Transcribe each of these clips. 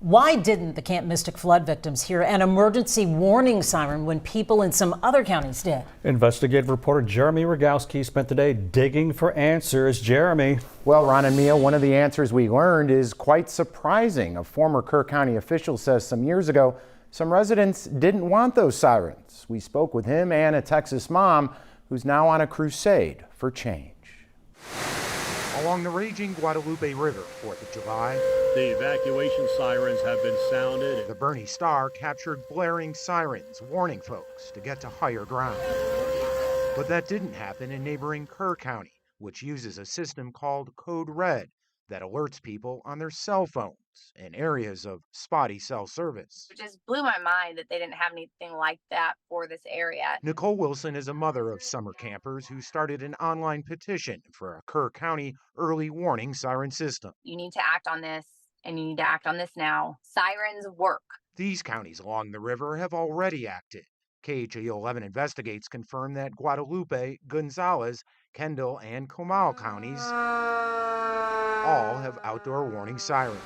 Why didn't the Camp Mystic flood victims hear an emergency warning siren when people in some other counties did? Investigative reporter Jeremy Rogowski spent the day digging for answers. Jeremy. Well, Ron and Mia, one of the answers we learned is quite surprising. A former Kerr County official says some years ago, some residents didn't want those sirens. We spoke with him and a Texas mom who's now on a crusade for change. Along the raging Guadalupe River, 4th of July, the evacuation sirens have been sounded. The Bernie Star captured blaring sirens warning folks to get to higher ground. But that didn't happen in neighboring Kerr County, which uses a system called Code Red that alerts people on their cell phones in areas of spotty cell service. It just blew my mind that they didn't have anything like that for this area. Nicole Wilson is a mother of summer campers who started an online petition for a Kerr County early warning siren system. You need to act on this, and you need to act on this now. Sirens work. These counties along the river have already acted. KHAO 11 investigates confirm that Guadalupe, Gonzales, Kendall, and Comal counties all have outdoor warning sirens.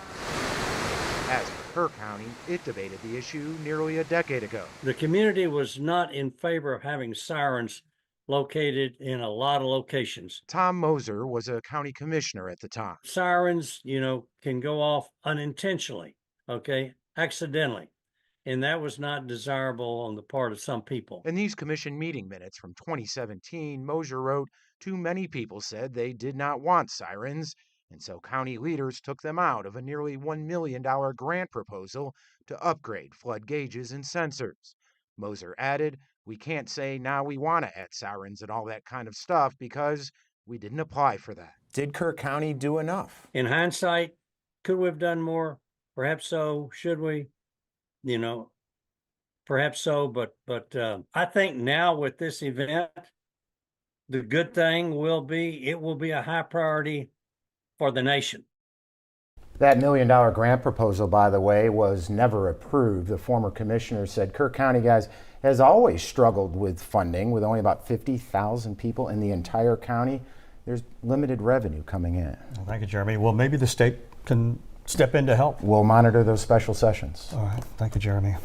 As for Kerr County, it debated the issue nearly a decade ago. The community was not in favor of having sirens located in a lot of locations. Tom Moser was a county commissioner at the time. Sirens, can go off unintentionally, accidentally. And that was not desirable on the part of some people. In these commission meeting minutes from 2017, Moser wrote, "Too many people said they did not want sirens, and so county leaders took them out of a nearly $1 million grant proposal to upgrade flood gauges and sensors." Moser added, "We can't say now we want to add sirens and all that kind of stuff because we didn't apply for that." Did Kerr County do enough? In hindsight, could we have done more? Perhaps so. Should we? Perhaps so. But I think now with this event, the good thing will be it will be a high priority for the nation. That $1 million grant proposal, by the way, was never approved. The former commissioner said Kerr County, guys, has always struggled with funding. With only about 50,000 people in the entire county, there's limited revenue coming in. Well, thank you, Jeremy. Well, maybe the state can step in to help. We'll monitor those special sessions. All right. Thank you, Jeremy.